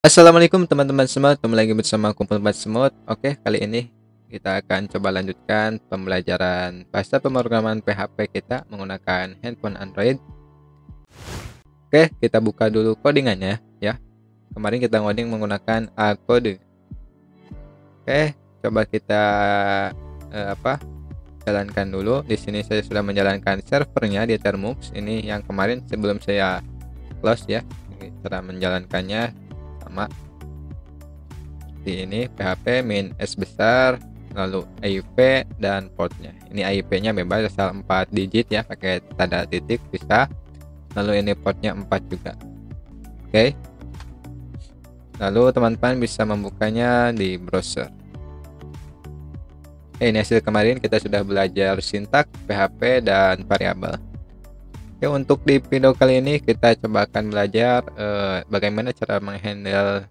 Assalamualaikum teman-teman semua, kembali lagi bersama Kumpul Bat Semut. Oke, kali ini kita akan coba lanjutkan pembelajaran bahasa pemrograman PHP kita menggunakan handphone Android. Oke, kita buka dulu codingannya ya. Kemarin kita ngoding menggunakan Acode. Oke, coba kita jalankan dulu. Di sini saya sudah menjalankan servernya di Ethermux. Ini yang kemarin sebelum saya close ya. Ini cara menjalankannya sama di ini PHP min S besar, lalu IP dan portnya. Ini IP nya bebas asal 4 digit ya, pakai tanda titik bisa, lalu ini portnya 4 juga. Oke, lalu teman-teman bisa membukanya di browser. Ini hasil kemarin kita sudah belajar sintak PHP dan variabel. Oke, untuk di video kali ini kita coba akan belajar bagaimana cara menghandle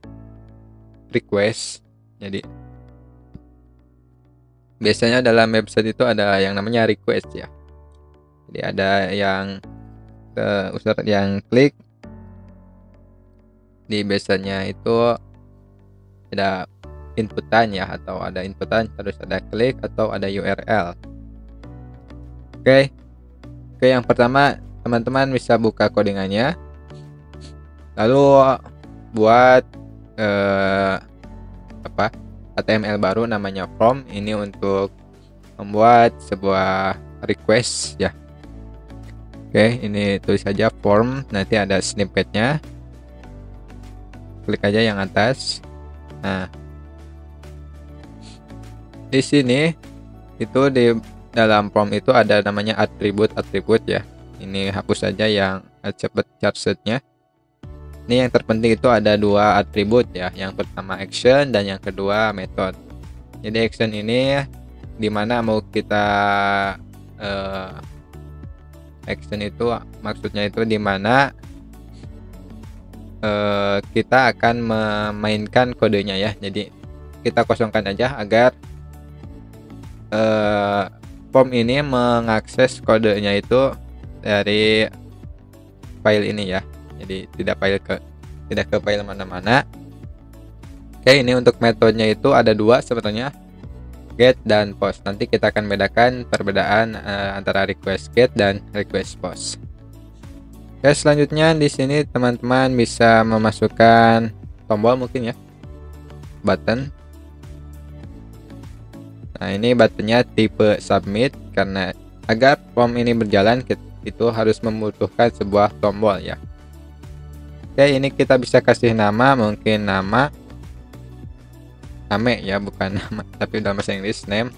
request. Jadi biasanya dalam website itu ada yang namanya request ya. Jadi ada yang user yang klik, di biasanya itu ada inputan ya, atau ada inputan terus ada klik atau ada URL. Oke, yang pertama teman-teman bisa buka codingannya, lalu buat HTML baru namanya form. Ini untuk membuat sebuah request ya. Oke, ini tulis saja form, nanti ada snippetnya, klik aja yang atas. Nah, di sini itu di dalam form itu ada namanya atribut ya. Ini hapus saja yang cepet charge-nya. Ini yang terpenting itu ada dua atribut ya. Yang pertama action dan yang kedua method. Jadi action ini dimana mau kita action itu maksudnya itu dimana kita akan memainkan kodenya ya. Jadi kita kosongkan aja agar form ini mengakses kodenya itu dari file ini ya. Jadi tidak ke file mana-mana. Oke, ini untuk metodenya itu ada dua sebenarnya, get dan post. Nanti kita akan bedakan perbedaan antara request get dan request post. Oke, selanjutnya di sini teman-teman bisa memasukkan tombol mungkin ya, button. Nah, ini buttonnya tipe submit, karena agar form ini berjalan itu harus membutuhkan sebuah tombol ya. Oke, ini kita bisa kasih nama, mungkin nama ya, bukan nama tapi dalam bahasa Inggris name.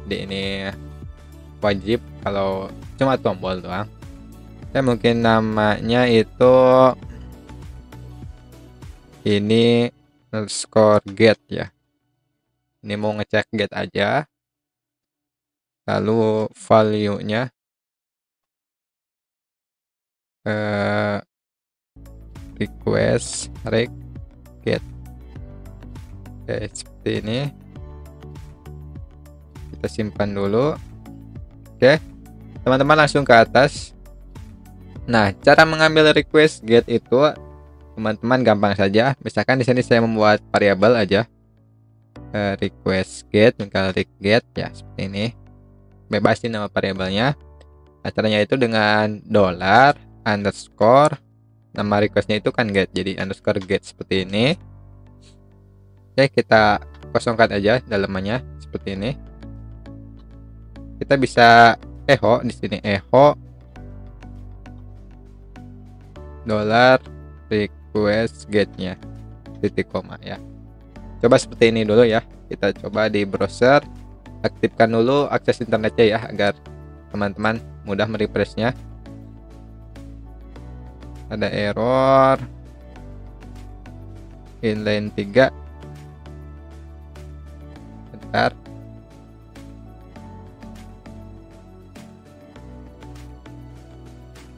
Jadi ini wajib kalau cuma tombol doang. Oke, mungkin namanya itu ini underscore get ya. Ini mau ngecek get aja. Lalu value-nya request get. Oke, seperti ini. Kita simpan dulu. Oke, teman-teman langsung ke atas. Nah, cara mengambil request get itu teman-teman gampang saja. Misalkan di sini saya membuat variabel aja, request get, misal get ya, seperti ini. Bebasin nama variabelnya. Caranya itu dengan $ underscore nama requestnya itu kan get, jadi underscore get seperti ini. Oke, kita kosongkan aja dalamannya seperti ini. Kita bisa echo di sini, echo $request getnya titik koma ya. Coba seperti ini dulu ya. Kita coba di browser, aktifkan dulu akses internetnya ya, agar teman-teman mudah merefreshnya. Ada error inline 3. Bentar.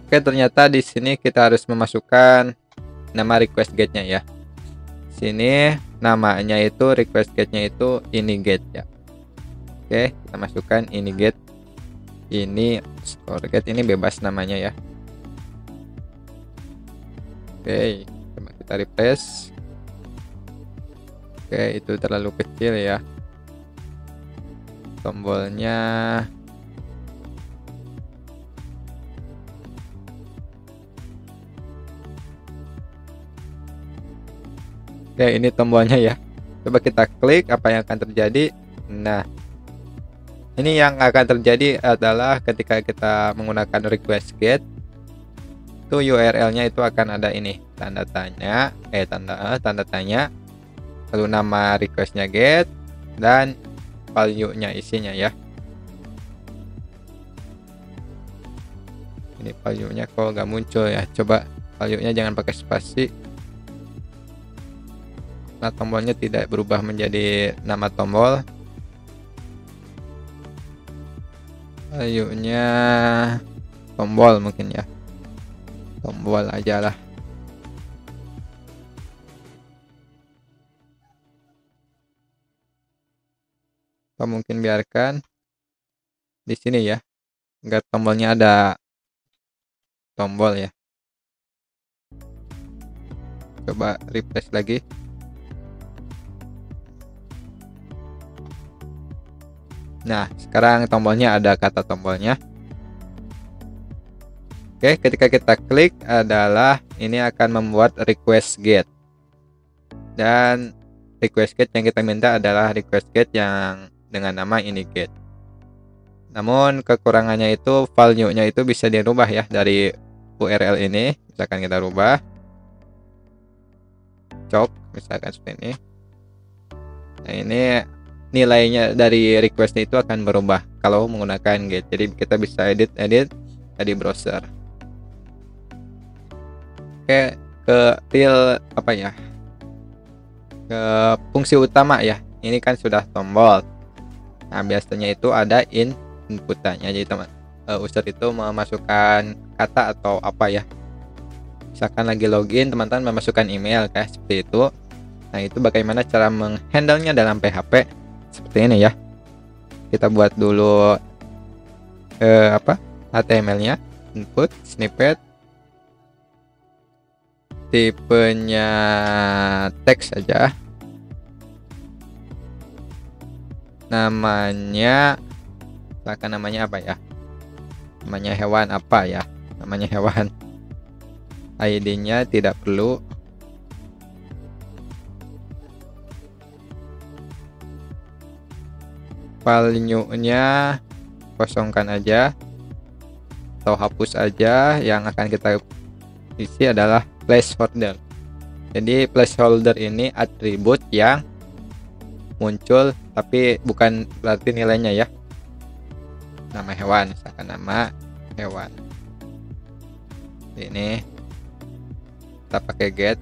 Oke, ternyata di sini kita harus memasukkan nama request getnya ya. Sini namanya itu request getnya itu ini get ya. Oke, kita masukkan ini get. Ini score get, ini bebas namanya ya. Oke, coba kita refresh. Oke, itu terlalu kecil ya tombolnya. Oke, ini tombolnya ya. Coba kita klik, apa yang akan terjadi? Nah, ini yang akan terjadi adalah ketika kita menggunakan request get, itu URL-nya itu akan ada ini tanda tanya, tanda tanya, lalu nama requestnya get dan value-nya isinya ya. Ini value-nya kok nggak muncul ya? Coba value-nya jangan pakai spasi. Nah, tombolnya tidak berubah menjadi nama tombol. Value-nya tombol mungkin ya. Tombol aja lah. Atau mungkin biarkan di sini ya. Enggak, tombolnya ada tombol ya. Coba refresh lagi. Nah, sekarang tombolnya ada kata tombolnya. Oke, ketika kita klik adalah ini akan membuat request get. Dan request get yang kita minta adalah request get yang dengan nama ini get. Namun kekurangannya itu value-nya itu bisa dirubah ya dari URL ini. Misalkan kita rubah cok misalkan seperti ini. Nah, ini nilainya dari request itu akan berubah kalau menggunakan get. Jadi kita bisa edit di browser. Oke, ke real apa ya? Ke fungsi utama ya. Ini kan sudah tombol. Nah, biasanya itu ada inputannya. Jadi teman user itu memasukkan kata atau apa ya. Misalkan lagi login, teman-teman memasukkan email kayak seperti itu. Nah, itu bagaimana cara menghandle-nya dalam PHP seperti ini ya. Kita buat dulu HTML-nya, input snippet, tipenya teks saja, namanya apa ya, namanya hewan apa ya, namanya hewan, ID-nya tidak perlu, value-nya kosongkan aja atau hapus aja. Yang akan kita isi adalah placeholder. Jadi placeholder ini atribut yang muncul tapi bukan berarti nilainya ya. Nama hewan, misalkan nama hewan. Ini kita pakai get.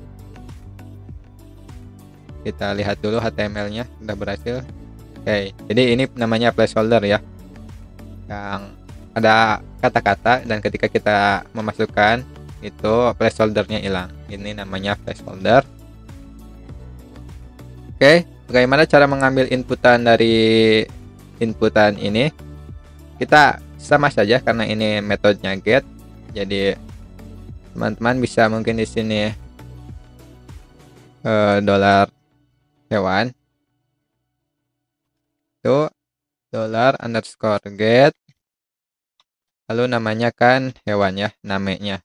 Kita lihat dulu HTML-nya sudah berhasil. Oke, jadi ini namanya placeholder ya, yang ada kata-kata dan ketika kita memasukkan itu placeholdernya hilang. Ini namanya placeholder. Oke, bagaimana cara mengambil inputan dari inputan ini? Kita sama saja karena ini metodenya get. Jadi teman-teman bisa mungkin di sini dolar hewan itu $_get, lalu namanya kan hewan ya, namanya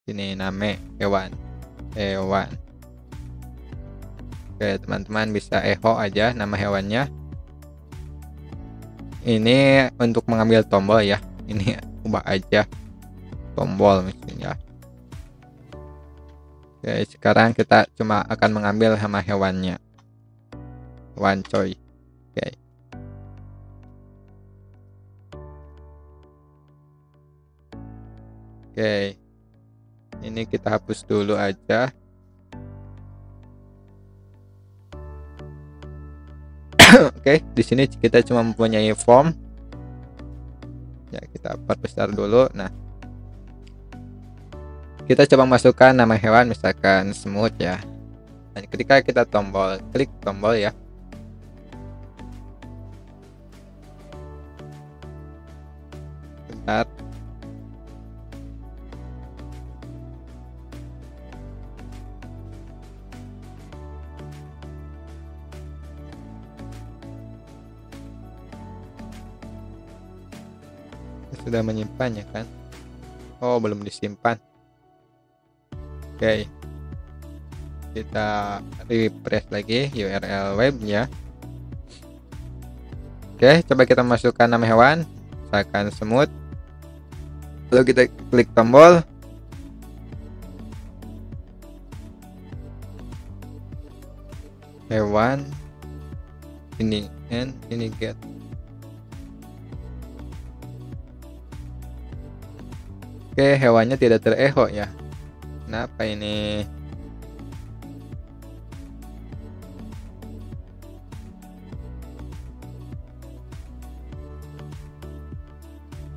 ini nama hewan. Oke, teman-teman bisa echo aja nama hewannya. Ini untuk mengambil tombol ya, ini ubah aja tombol misalnya. Oke, sekarang kita cuma akan mengambil nama hewannya, hewan coy. Oke, ini kita hapus dulu aja. Oke, di sini kita cuma mempunyai form. Ya, kita perbesar dulu. Nah, kita coba masukkan nama hewan, misalkan semut ya. Dan ketika kita klik tombol ya. Bentar. sudah menyimpannya kan? Oh, belum disimpan. Oke, kita refresh lagi URL webnya. Oke, coba kita masukkan nama hewan, misalkan semut. Lalu kita klik tombol. Hewan ini and ini get. Oke, hewannya tidak terecho ya. Kenapa ini?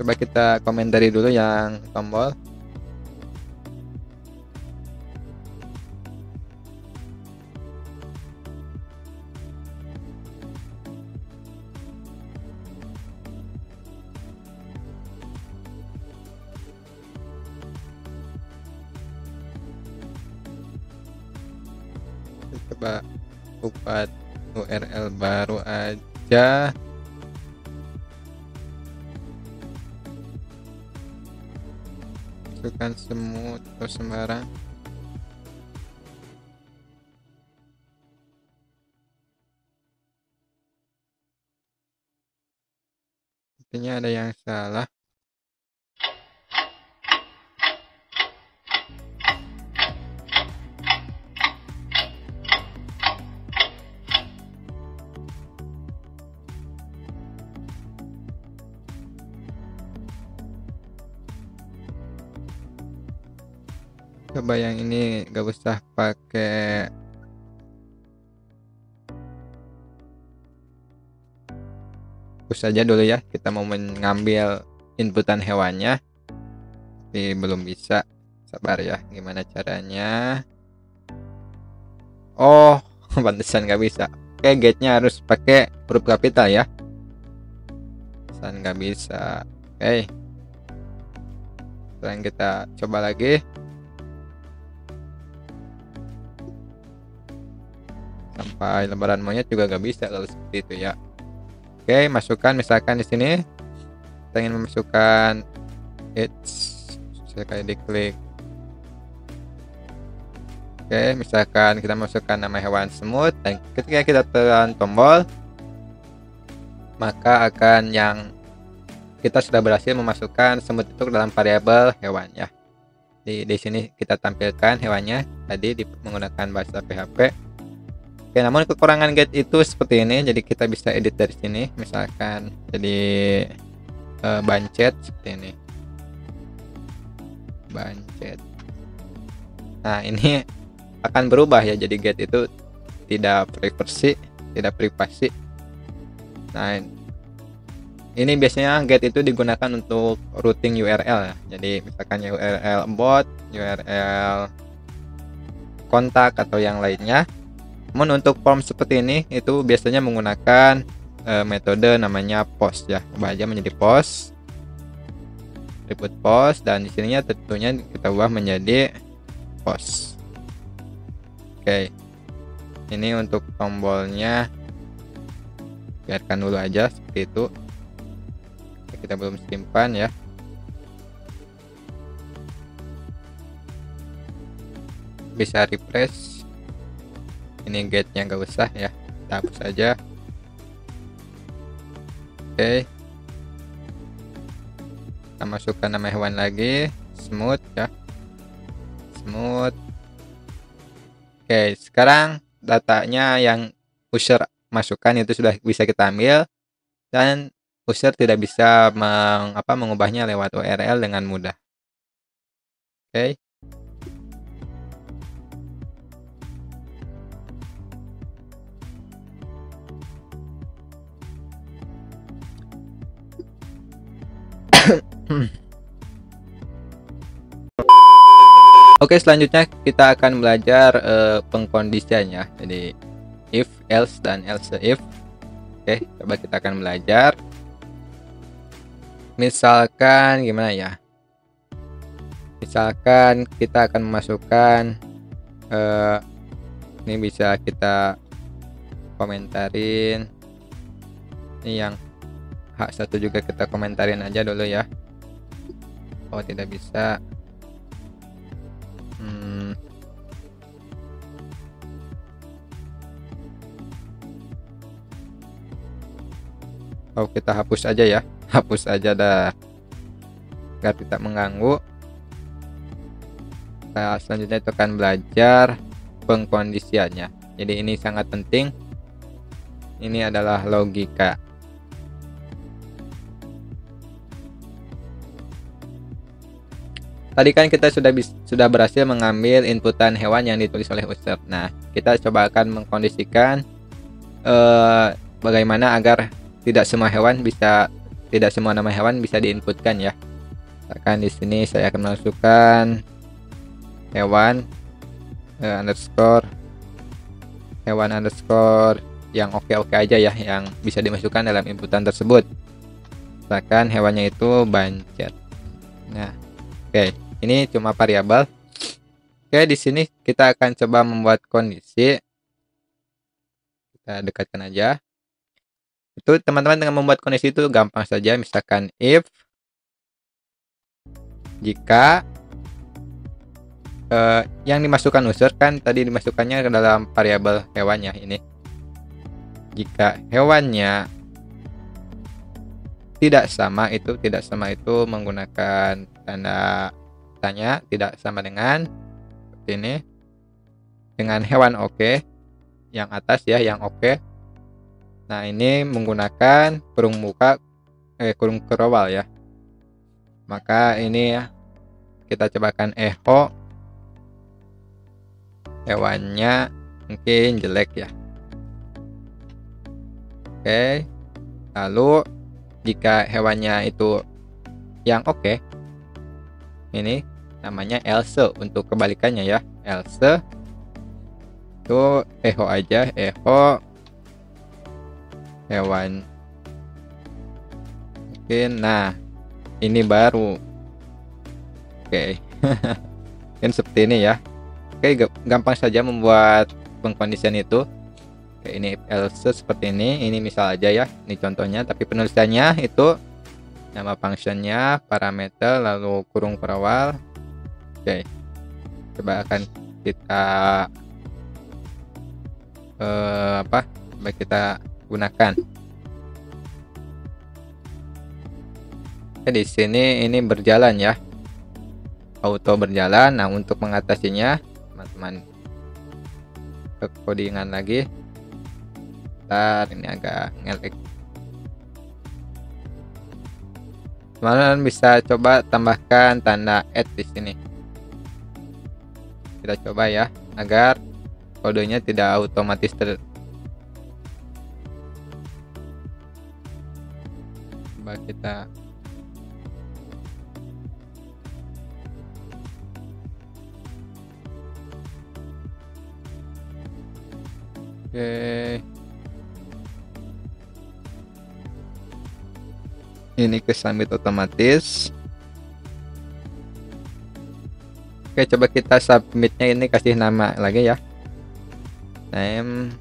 Coba kita komentari dulu yang tombol. Coba buat URL baru aja. Masukkan semut atau sembarang. Intinya ada yang salah. Coba yang ini gak usah pakai push saja dulu ya. Kita mau mengambil inputan hewannya, tapi belum bisa. Sabar ya, gimana caranya? Oh, pantesan gak bisa. Oke, gate-nya harus pakai huruf kapital ya. Pantesan gak bisa. Oke, sekarang kita coba lagi. Sampai lembaran monyet juga gak bisa kalau seperti itu ya. Oke, masukkan misalkan di sini kita ingin memasukkan saya kayak diklik. Oke, misalkan kita masukkan nama hewan semut, dan ketika kita tekan tombol, maka akan yang kita sudah berhasil memasukkan semut itu dalam variabel hewan ya. Di sini kita tampilkan hewannya tadi menggunakan bahasa PHP. Oke, namun kekurangan get itu seperti ini, jadi kita bisa edit dari sini, misalkan jadi bancet seperti ini, bancet. Nah, ini akan berubah ya, jadi get itu tidak privasi. Nah, ini biasanya get itu digunakan untuk routing URL ya, jadi misalkan URL bot, URL kontak atau yang lainnya. Namun untuk form seperti ini itu biasanya menggunakan metode namanya post ya. Ubah aja menjadi post, ribut post, dan di sininya tentunya kita ubah menjadi post. Oke, ini untuk tombolnya biarkan dulu aja seperti itu. Kita belum simpan ya. Bisa refresh. Ini gate-nya gak usah ya, kita hapus saja. Oke, kita masukkan nama hewan lagi, semut ya, semut. Oke, sekarang datanya yang user masukkan itu sudah bisa kita ambil, dan user tidak bisa mengubahnya lewat URL dengan mudah. Oke. Oke, selanjutnya kita akan belajar pengkondisiannya. Jadi if, else, dan else if. Oke, coba kita akan belajar. Misalkan gimana ya? Misalkan kita akan memasukkan ini bisa kita komentarin. Ini yang H1 juga kita komentarin aja dulu ya. Oh, tidak bisa. Oh, kita hapus aja ya. Hapus aja dah, agar tidak mengganggu. Nah, selanjutnya itu akan belajar pengkondisiannya. Jadi ini sangat penting. Ini adalah logika. Tadi kan kita sudah berhasil mengambil inputan hewan yang ditulis oleh user. Nah, kita coba akan mengkondisikan bagaimana agar tidak semua nama hewan bisa diinputkan ya. Misalkan di sini saya akan masukkan hewan underscore yang oke aja ya, yang bisa dimasukkan dalam inputan tersebut. Misalkan hewannya itu bancer. Nah, oke, ini cuma variabel. Oke, di sini kita akan coba membuat kondisi. Kita dekatkan aja. Itu teman-teman dengan membuat kondisi itu gampang saja. Misalkan if jika yang dimasukkan user kan tadi dimasukkannya ke dalam variabel hewannya ini. Jika hewannya tidak sama itu menggunakan tanda tanya, tidak sama dengan seperti ini. Dengan hewan oke, yang atas ya, yang oke. Nah, ini menggunakan kurung kerowal ya. Maka ini ya, kita cobakan echo hewannya mungkin jelek ya. Oke. Lalu jika hewannya itu yang oke, ini namanya else untuk kebalikannya ya. Else itu echo aja, echo hewan mungkin. Nah, ini baru oke. Kan seperti ini ya. Oke, gampang saja membuat pengkondisian itu. Oke, ini else seperti ini misal aja ya, ini contohnya, tapi penulisannya itu nama functionnya, parameter, lalu kurung perawal. Oke, coba akan kita coba kita gunakan. Oke, di sini ini berjalan ya, auto berjalan. Nah, untuk mengatasinya teman-teman ke codingan lagi. Bentar, ini agak ngelag. Teman-teman bisa coba tambahkan tanda add di sini. Kita coba ya, agar kodenya tidak otomatis coba kita oke. Ini ke submit otomatis. Oke, coba kita submitnya ini kasih nama lagi ya, name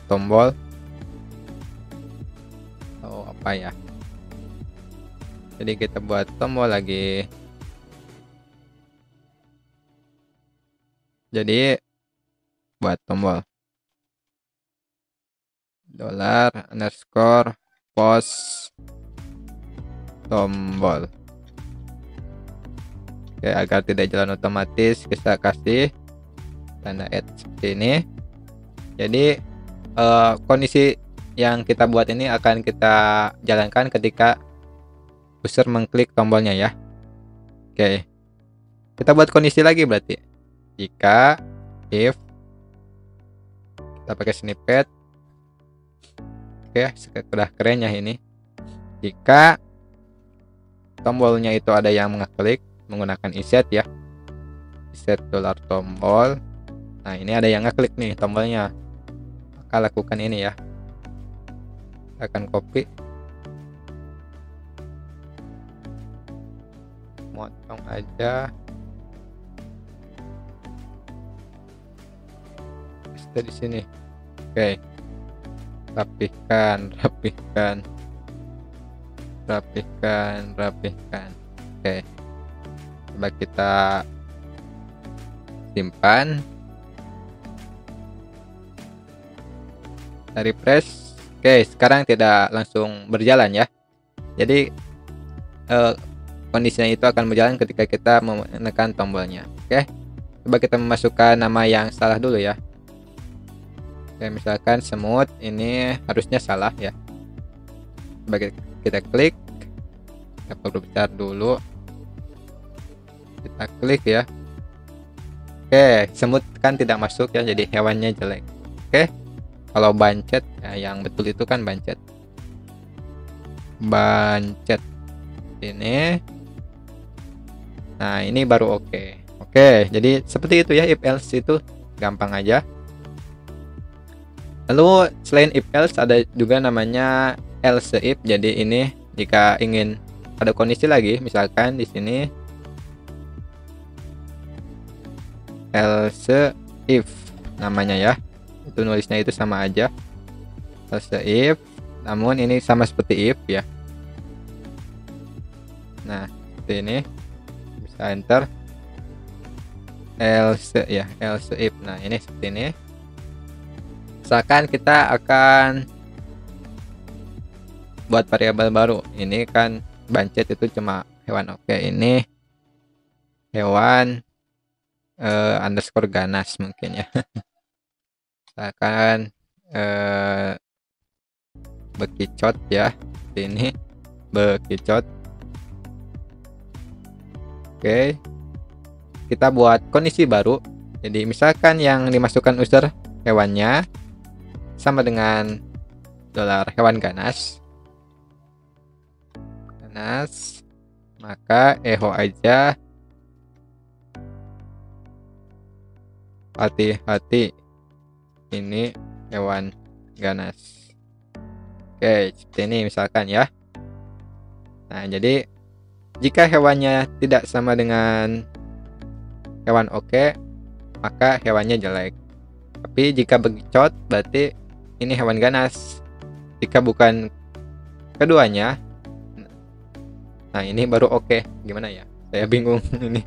tombol atau apa ya. Jadi kita buat tombol lagi. Jadi buat tombol $_post tombol. Oke, agar tidak jalan otomatis kita kasih tanda add seperti ini. Jadi kondisi yang kita buat ini akan kita jalankan ketika user mengklik tombolnya ya. Oke, kita buat kondisi lagi berarti jika if kita pakai snippet. Oke, sudah keren ya ini. Jika tombolnya itu ada yang mengeklik menggunakan iset ya, iset $tombol. Nah, ini ada yang ngeklik nih tombolnya, maka lakukan ini ya, akan copy, motong aja, paste di sini. Oke, rapihkan. rapihkan. Oke, coba kita simpan, kita refresh. Oke, sekarang tidak langsung berjalan ya. Jadi kondisinya itu akan berjalan ketika kita menekan tombolnya. Oke, coba kita memasukkan nama yang salah dulu ya. Oke, misalkan semut, ini harusnya salah ya. Coba kita klik, kita perbesar dulu, kita klik ya. Oke, semut kan tidak masuk ya, jadi hewannya jelek. Oke, kalau bancet ya, yang betul itu kan bancet ini. Nah, ini baru oke. Oke, jadi seperti itu ya, if else itu gampang aja. Lalu selain if else ada juga namanya else if. Jadi ini jika ingin ada kondisi lagi, misalkan di sini else if namanya ya. Itu nulisnya itu sama aja, else if, namun ini sama seperti if ya. Nah, seperti ini, bisa enter else ya, else if. Nah, ini seperti ini. Misalkan kita akan buat variabel baru. Ini kan bancet itu cuma hewan. Oke, ini hewan underscore ganas mungkin ya. Misalkan bekicot ya, ini bekicot. Oke, kita buat kondisi baru. Jadi misalkan yang dimasukkan user hewannya sama dengan $hewan ganas, maka echo aja hati-hati, ini hewan ganas. Oke, seperti ini misalkan ya. Nah, jadi jika hewannya tidak sama dengan hewan oke, maka hewannya jelek. Tapi jika bekicot berarti ini hewan ganas. Jika bukan keduanya, nah ini baru oke. Gimana ya? Saya bingung ini.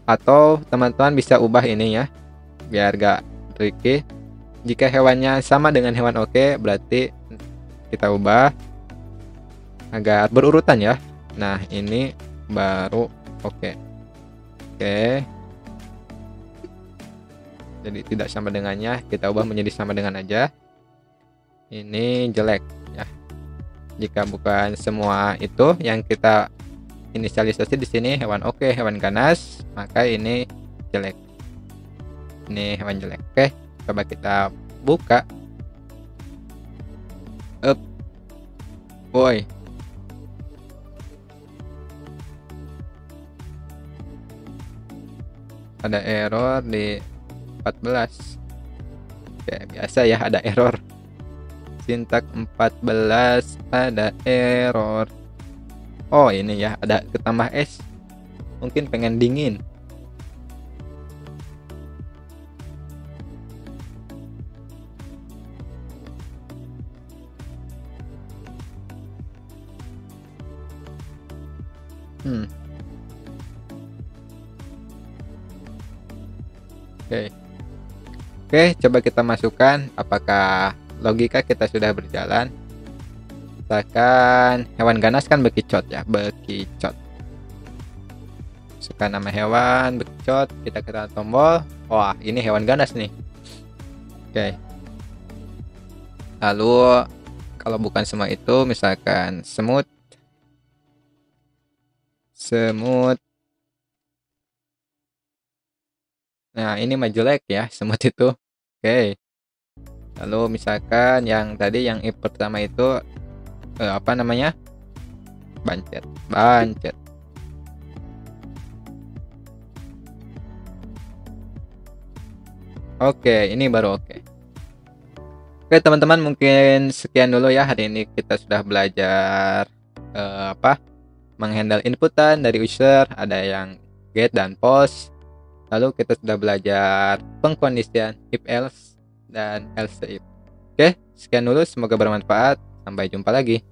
Atau teman-teman bisa ubah ini ya, biar gak tricky. Jika hewannya sama dengan hewan oke, berarti kita ubah agar berurutan ya. Nah, ini baru oke. Oke. Jadi tidak sama dengannya, kita ubah menjadi sama dengan aja. Ini jelek ya. Jika bukan semua itu yang kita inisialisasi di sini hewan oke, hewan ganas, maka ini jelek. Ini hewan jelek. Oke, coba kita buka. Boy. Ada error di 14. Oke, biasa ya ada error. Sintak 14 ada error. Oh, ini ya ada ketambah es. Mungkin pengen dingin. Oke, coba kita masukkan apakah logika kita sudah berjalan. Misalkan hewan ganas kan bekicot ya, bekicot. Masukkan nama hewan bekicot, kita tekan tombol. Wah, ini hewan ganas nih. Oke. Lalu kalau bukan semua itu, misalkan semut. Nah, ini mah jelek ya, semut itu. Oke. Lalu misalkan yang tadi yang if pertama itu apa namanya? Bancet. Oke, ini baru oke. Oke, teman-teman, mungkin sekian dulu ya hari ini kita sudah belajar menghandle inputan dari user, ada yang get dan post. Lalu kita sudah belajar pengkondisian if else dan else if. Oke, sekian dulu, semoga bermanfaat. Sampai jumpa lagi.